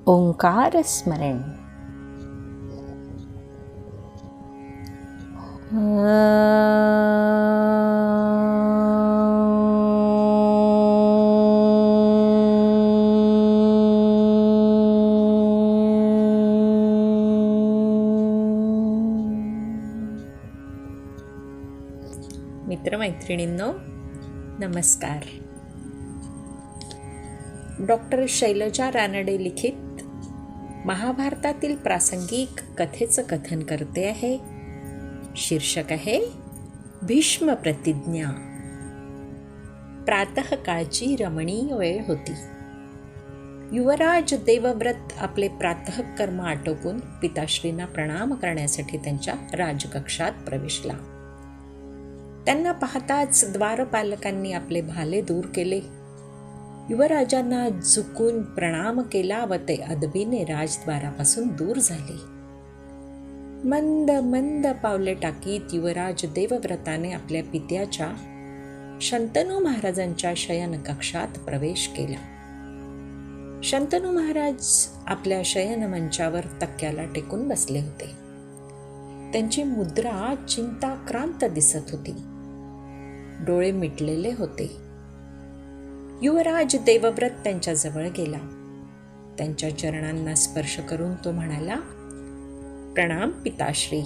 ओंकार स्मरण. मित्रमैत्रिणींनो, नमस्कार. डॉक्टर शैलजा रानडे लिखित महाभारतातील प्रासंगिक कथेचं कथन करते आहे. शीर्षक आहे भीष्म प्रतिज्ञा. प्रातःकाळची रमणीय वेळ होती. युवराज देवव्रत आपले प्रातःकर्म आटोपून पिताश्रींना प्रणाम करण्यासाठी त्यांच्या राजकक्षात प्रवेशला. त्यांना पाहताच द्वारपालकांनी आपले भाले दूर केले. युवराजांना झुकून प्रणाम केला व ते अदबीने राजद्वारापासून दूर झाले. मंद मंद पावले टाकीत युवराज देवव्रताने आपल्या पित्याच्या शंतनू महाराजांच्या शयन कक्षात प्रवेश केला. शंतनू महाराज आपल्या शयन मंचावर तक्क्याला टेकून बसले होते. त्यांची मुद्रा चिंताक्रांत दिसत होती. डोळे मिटलेले होते. युवराज देवव्रत त्यांच्या जवळ गेला. त्यांच्या चरणांना स्पर्श करून तो म्हणाला, प्रणाम पिताश्री.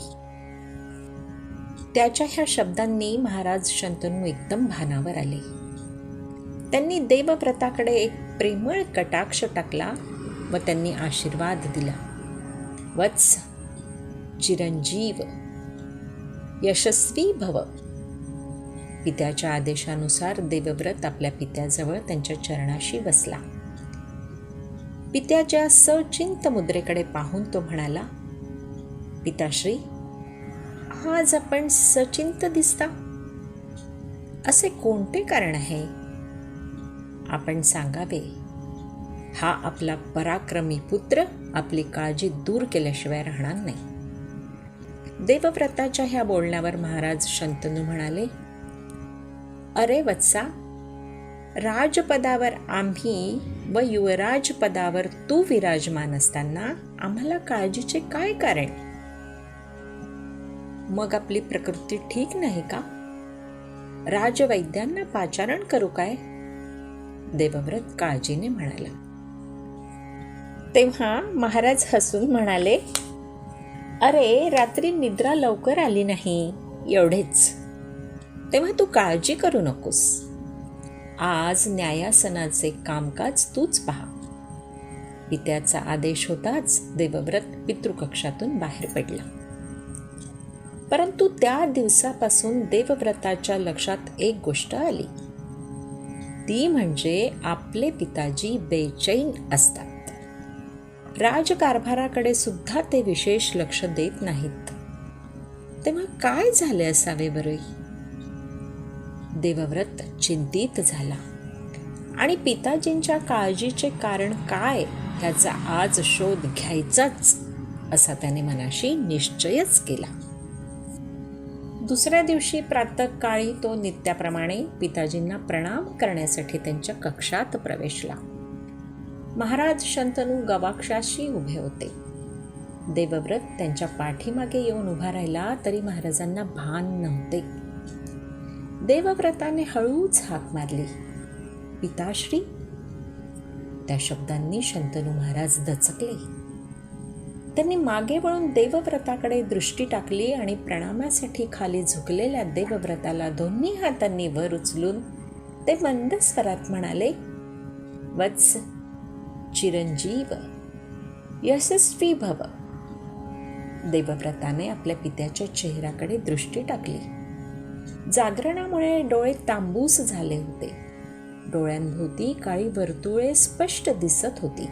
त्याच्या ह्या शब्दांनी महाराज शंतनू एकदम भानावर आले. त्यांनी देवव्रताकडे एक प्रेमळ कटाक्ष टाकला व त्यांनी आशीर्वाद दिला. वत्स, चिरंजीव, यशस्वी भव. पित्याच्या आदेशानुसार देवव्रत आपल्या पित्याजवळ त्यांच्या चरणाशी बसला. पित्याच्या सचिंत मुद्रेकडे पाहून तो म्हणाला, पिताश्री, आज आपण सचिंत दिसता. असे कोणते कारण आहे? आपण सांगावे. हा आपला पराक्रमी पुत्र आपली काळजी दूर केल्याशिवाय राहणार नाही. देवव्रताच्या ह्या बोलण्यावर महाराज शंतनू म्हणाले, अरे वत्सा, राजपदावर आम्ही व युवराज पदावर तू विराजमान असताना आम्हाला काळजीचे काय कारण? मग आपली प्रकृती ठीक नाही का? राजवैद्यांना पाचारण करू काय? देवव्रत काळजीने म्हणाला. तेव्हा महाराज हसून म्हणाले, अरे, रात्री निद्रा लवकर आली नाही, एवढेच. तेव्हा तू काळजी करू नकोस. आज न्यायासनाचे कामकाज तूच पहा. पित्याचा आदेश होताच देवव्रत पितृकक्षातून बाहेर पडला. परंतु त्या दिवसापासून देवव्रताच्या लक्षात एक गोष्ट आली. ती म्हणजे आपले पिताजी बेचैन असतात. राजकारभाराकडे सुद्धा ते विशेष लक्ष देत नाहीत. तेव्हा काय झाले असावे बरं? देवव्रत चिंतित झाला आणि पिताजींच्या काळजीचे कारण काय ह्याचा आज शोध घ्यायचाच असा त्याने मनाशी निश्चयच केला. दुसऱ्या दिवशी प्रातःकाळी तो नित्याप्रमाणे पिताजींना प्रणाम करण्यासाठी त्यांच्या कक्षात प्रवेशला. महाराज शंतनू गवाक्षाशी उभे होते. देवव्रत त्यांच्या पाठीमागे येऊन उभा राहिला तरी महाराजांना भान नव्हते. देवव्रताने हळूच हाक मारली, पिताश्री. त्या शब्दांनी शंतनू महाराज दचकले. त्यांनी मागे वळून देवव्रताकडे दृष्टी टाकली आणि प्रणामासाठी खाली झुकलेल्या देवव्रताला दोन्ही हातांनी वर उचलून ते मंद स्वरात म्हणाले, वत्स, चिरंजीव, यशस्वी भव. देवव्रताने आपल्या पित्याच्या चेहऱ्याकडे दृष्टी टाकली. जागरणामुळे डोळे तांबूस झाले होते. डोळ्यांभोवती काळी वर्तुळे स्पष्ट दिसत होती.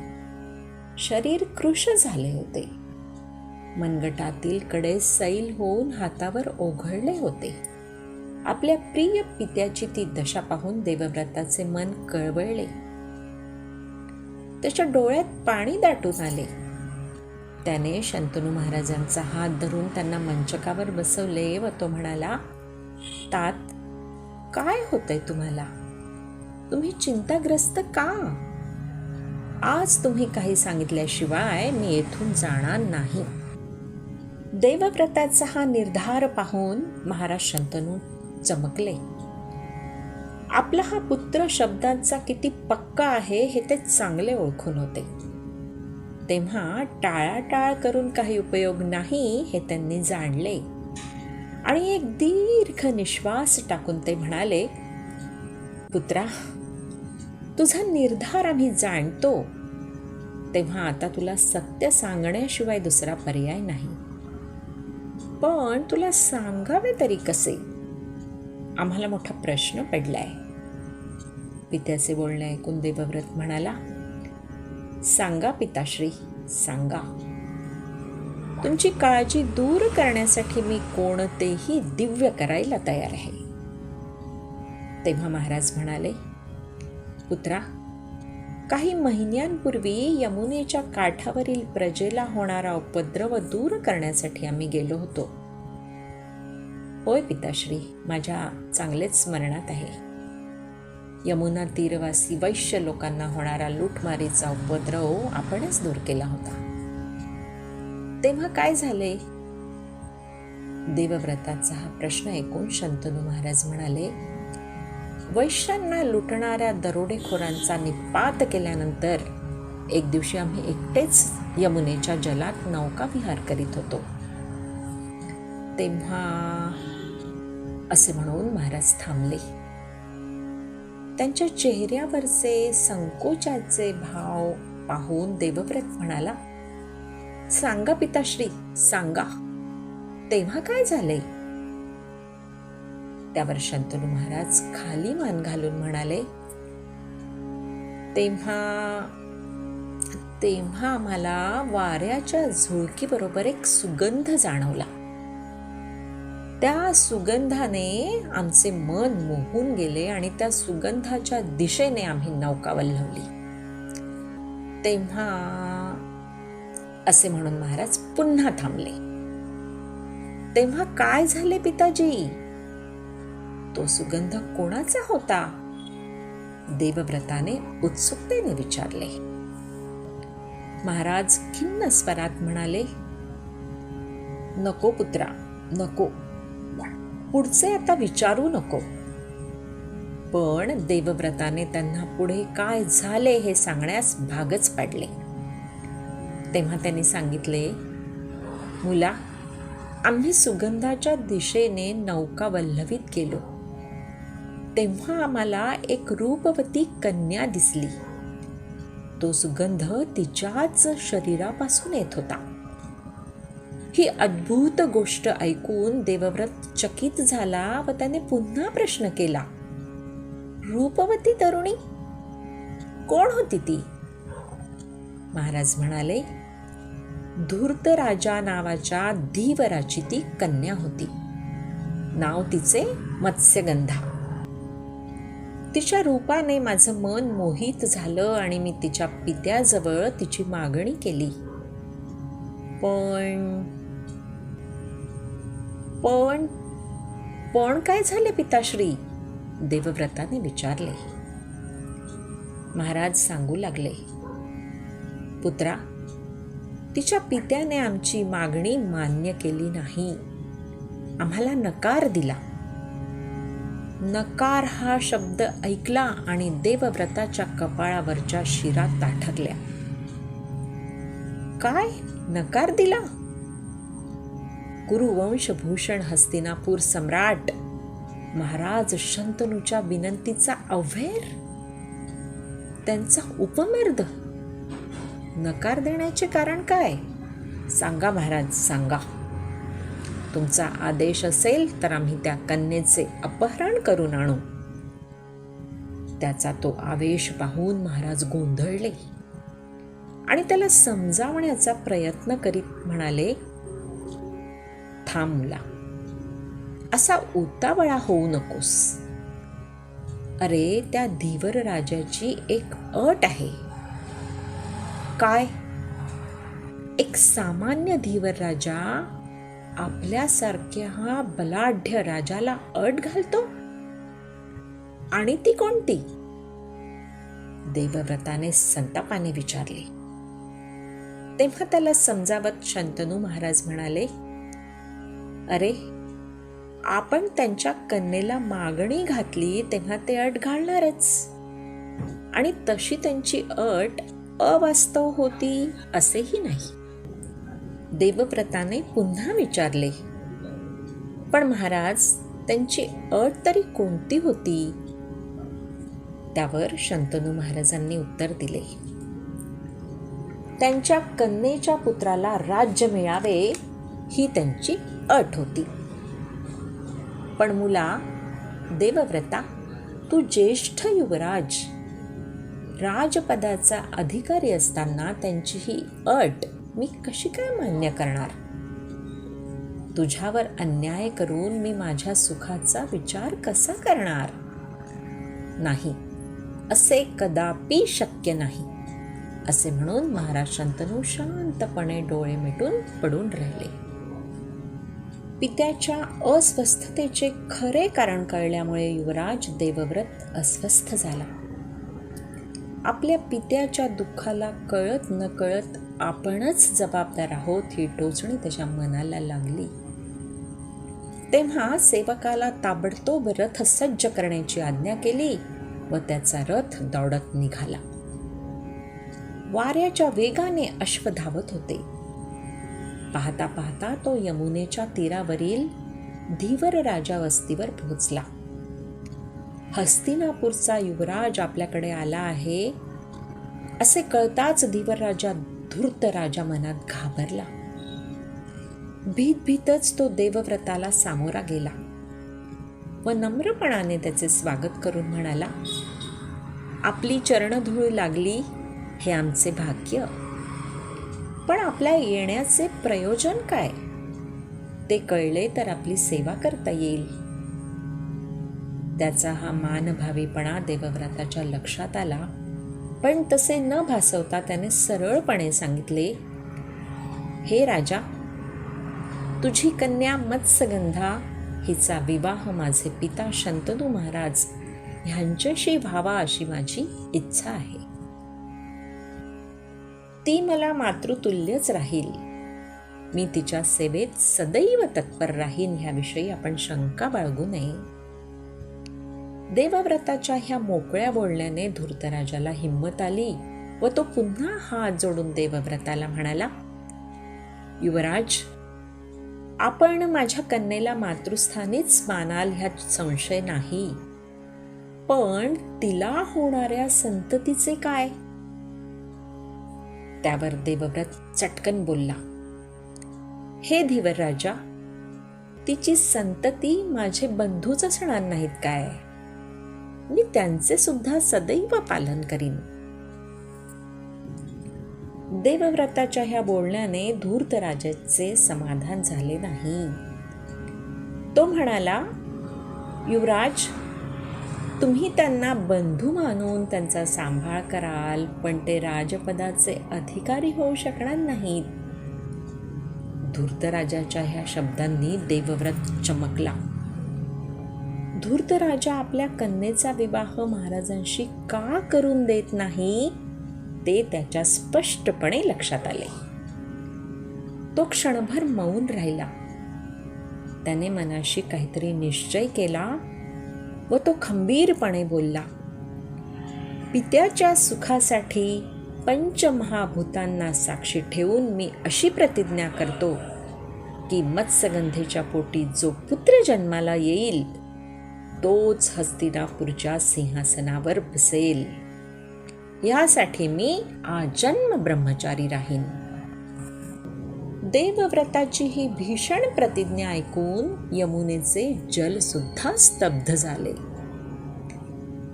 शरीर कृश झाले होते. मनगटातील कडे सैल होऊन हातावर ओघळले होते. आपल्या प्रिय पित्याची ती दशा पाहून देवव्रताचे मन कळवळले. त्याच्या डोळ्यात पाणी दाटून आले. त्याने शंतनू महाराजांचा हात धरून त्यांना मंचकावर बसवले व तो म्हणाला, तात, काय होतंय तुम्हाला? तुम्ही चिंताग्रस्त का? आज तुम्ही काही सांगितल्याशिवाय मी येथून जाणार नाही. देवव्रताचा हा निर्धार पाहून महाराज शंतनू चमकले. आपला हा पुत्र शब्दांचा किती पक्का आहे हे ते चांगले ओळखून होते. तेव्हा टाळाटाळ करून काही उपयोग नाही हे त्यांनी जाणले आणि एक दीर्घ निश्वास टाकून ते म्हणाले, पुत्रा, तुझा निर्धार आम्ही जाणतो, तेव्हा आता तुला सत्य सांगण्याशिवाय दुसरा पर्याय नाही. पण तुला सांगावे तरी कसे? आम्हाला मोठा प्रश्न पडलाय. पित्याचे बोलणे ऐकून देवव्रत म्हणाला, सांगा पिताश्री, सांगा. तुमची काळजी दूर करण्यासाठी मी कोणतेही दिव्य करायला तयार आहे. तेव्हा महाराज म्हणाले, पुत्रा, काही महिन्यांपूर्वी यमुनेच्या काठावरील प्रजेला होणारा उपद्रव दूर करण्यासाठी आम्ही गेलो होतो. होय पिताश्री, माझ्या चांगलेच स्मरणात आहे. यमुना तीरवासी वैश्य लोकांना होणारा लूटमारीचा उपद्रव आपणच दूर केला होता. तेव्हा काय झाले? देवव्रताचा हा प्रश्न ऐकून शंतनू महाराज म्हणाले, वैश्यांना लुटणाऱ्या दरोडेखोरांचा निपात केल्यानंतर एक दिवशी आम्ही एकटेच यमुनेच्या जलात नौकाविहार करीत होतो. तेव्हा असे म्हणून महाराज थांबले. त्यांच्या चेहऱ्यावरचे संकोचाचे भाव पाहून देवव्रत म्हणाला, सांगा पिताश्री, सांगा. तेव्हा काय झाले? त्यावर शंतनू महाराज खाली मान घालून म्हणाले, तेव्हा आम्हाला वाऱ्याच्या झुळकीबरोबर एक सुगंध जाणवला. त्या सुगंधाने आमचे मन मोहून गेले आणि त्या सुगंधाच्या दिशेने आम्ही नौका वल्हवली. तेव्हा असे म्हणून महाराज पुन्हा थांबले. तेव्हा काय झाले पिताजी? तो सुगंध कोणाचा होता? देवव्रताने उत्सुकतेने विचारले. महाराज खिन्न स्वरात म्हणाले, नको पुत्रा, नको. पुढचे आता विचारू नको. पण देवव्रताने त्यांना पुढे काय झाले हे सांगण्यास भागच पाडले. तेव्हा त्यांनी सांगितले, मुला, आम्ही सुगंधाच्या दिशेने नौका वल्हवीत गेलो. तेव्हा आम्हाला एक रूपवती कन्या दिसली. तो सुगंध तिच्याच शरीरापासून येत होता. ही अद्भुत गोष्ट ऐकून देवव्रत चकित झाला व त्याने पुन्हा प्रश्न केला, रूपवती तरुणी कोण होती ती? महाराज म्हणाले, धूर्त राजा नावाच्या धीवराची ती कन्या होती. नाव तिचे मत्स्यगंधा. तिच्या रूपाने माझं मन मोहित झालं आणि मी तिच्या पित्याजवळ तिची मागणी केली. पण काय झाले पिताश्री? देवव्रताने विचारले. महाराज सांगू लागले, पुत्रा, तिच्या पित्याने आमची मागणी मान्य केली नाही. आम्हाला नकार दिला. नकार हा शब्द ऐकला आणि देवव्रताच्या कपाळावरच्या शिरा ताठरल्या. काय नकार दिला? कुरुवंशभूषण हस्तिनापूर सम्राट महाराज शंतनूच्या विनंतीचा अव्हेर, त्यांचा उपमर्द. नकार देण्याचे कारण काय? सांगा महाराज, सांगा. तुमचा आदेश असेल तर आम्ही त्या कन्येचे अपहरण करून आणू. त्याचा तो आवेश पाहून महाराज गोंधळले आणि त्याला समजावण्याचा प्रयत्न करीत म्हणाले, थांब मुला, असा उतावळा होऊ नकोस. अरे, त्या धीवर राजाची एक अट आहे. काय? एक सामान्य धीवर राजा आपल्यासारख्या बलाढ्य राजाला अट घालतो? आणि ती कोणती? देवव्रताने संतापाने विचारले. तेव्हा त्याला समजावत शंतनू महाराज म्हणाले, अरे, आपण त्यांच्या कन्येला मागणी घातली तेव्हा ते अट घालणारच, आणि तशी त्यांची अट अवास्तव होती असेही नाही. देवव्रताने पुन्हा विचारले, पण महाराज, त्यांची अट तरी कोणती होती? त्यावर शंतनू महाराजांनी उत्तर दिले, त्यांच्या कन्येच्या पुत्राला राज्य मिळावे ही त्यांची अट होती. पण मुला, देवव्रता, तू ज्येष्ठ युवराज, राजपदाचा अधिकारी असताना त्यांची ही अट मी कशी काय मान्य करणार? तुझ्यावर अन्याय करून मी माझ्या सुखाचा विचार कसा करणार? नाही, असे कदापि शक्य नाही. असे म्हणून महाराज शंतनू शांतपणे डोळे मिटून पडून राहिले. पित्याच्या अस्वस्थतेचे खरे कारण कळल्यामुळे युवराज देवव्रत अस्वस्थ झाला. आपल्या पित्याच्या दुःखाला कळत न कळत आपणच जबाबदार आहोत ही टोचणी त्याच्या मनाला लागली. तेव्हा सेवकाला ताबडतोब रथ सज्ज करण्याची आज्ञा केली व त्याचा रथ दौडत निघाला. वाऱ्याच्या वेगाने अश्व धावत होते. पाहता पाहता तो यमुनेच्या तीरावरील धीवर राजा वस्तीवर पोहोचला. हस्तिनापूरचा युवराज आपल्याकडे आला आहे असे कळताच धीवर राजा धूर्त राजा मनात घाबरला. भीतच तो देवव्रताला सामोरा गेला व नम्रपणाने त्याचे स्वागत करून म्हणाला, आपली चरणधूळ लागली हे आमचे भाग्य, पण आपल्या येण्याचे प्रयोजन काय ते कळले तर आपली सेवा करता येईल. त्याचा हा मानभावीपणा देवव्रताच्या लक्षात आला, पण तसे न भासवता त्याने सरळपणे सांगितले, हे राजा, तुझी कन्या मत्स्यगंधा हिचा विवाह माझे पिता शंतनू महाराज ह्यांच्याशी व्हावा अशी माझी इच्छा आहे. ती मला मातृतुल्यच राहील. मी तिच्या सेवेत सदैव तत्पर राहीन ह्याविषयी आपण शंका बाळगू नये. देवव्रताच्या ह्या मोकळ्या बोलण्याने धूर्तराजाला हिंमत आली व तो पुन्हा हात जोडून देवव्रताला म्हणाला, युवराज, आपण माझ्या कन्येला मातृस्थानीच मानाल ह्यात संशय नाही, पण तिला होणाऱ्या संततीचे काय? त्यावर देवव्रत चटकन बोलला, हे धीवर राजा, तिची संतती माझे बंधूच असणार नाहीत काय? मी त्यांचे सुद्धा सदैव पालन करीन. देवव्रताच्या ह्या बोलण्याने धूर्त राजाचे समाधान झाले नाही. तो म्हणाला, युवराज, तुम्ही त्यांना बंधू मानून त्यांचा सांभाळ कराल, पण ते राजपदाचे अधिकारी होऊ शकणार नाहीत. धूर्तराजाच्या ह्या शब्दांनी देवव्रत चमकला. धूर्तराजा आपल्या कन्येचा विवाह महाराजांशी का करून देत नाही ते त्याच्या स्पष्टपणे लक्षात आले. तो क्षणभर मौन राहिला. त्याने मनाशी काहीतरी निश्चय केला व तो खंबीरपणे बोलला, पित्याच्या सुखासाठी पंचमहाभूतांना साक्षी ठेवून मी अशी प्रतिज्ञा करतो की मत्स्यगंधेच्या पोटी जो पुत्र जन्माला येईल तोच हस्तिनापूरच्या सिंहासनावर बसेल. यासाठी मी आजन्म ब्रह्मचारी राहीन. देवव्रताची ही भीषण प्रतिज्ञा ऐकून यमुनेचे जल सुद्धा स्तब्ध झाले.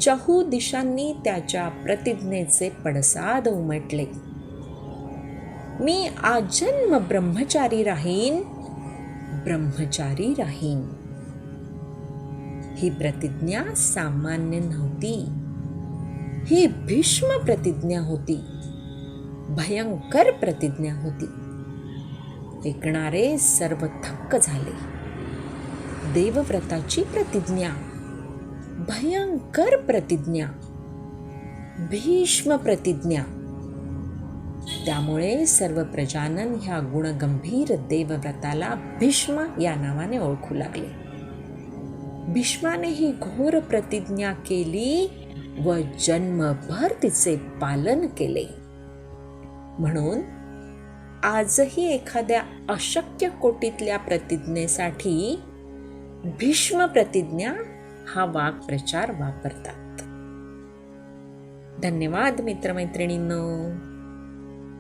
चहू दिशांनी त्याच्या प्रतिज्ञेचे पडसाद उमटले. मी आजन्म ब्रह्मचारी राहीन, ब्रह्मचारी राहीन. ही प्रतिज्ञा सामान्य नव्हती. ही भीष्म प्रतिज्ञा होती. भयंकर प्रतिज्ञा होती. ऐकणारे सर्व थक्क झाले. देवव्रताची प्रतिज्ञा, भयंकर प्रतिज्ञा. भीष्म प्रतिज्ञा. त्यामुळे सर्व प्रजानन ह्या गुणगंभीर देवव्रताला भीष्म या नावाने ओळखू लागले. भीष्माने ही घोर प्रतिज्ञा केली व जन्मभर तिचे पालन केले. म्हणून आजही एखाद्या अशक्य कोटीतल्या प्रतिज्ञेसाठी भीष्म प्रतिज्ञा हा वाक्प्रचार वापरतात. धन्यवाद मित्रमैत्रिणींनो.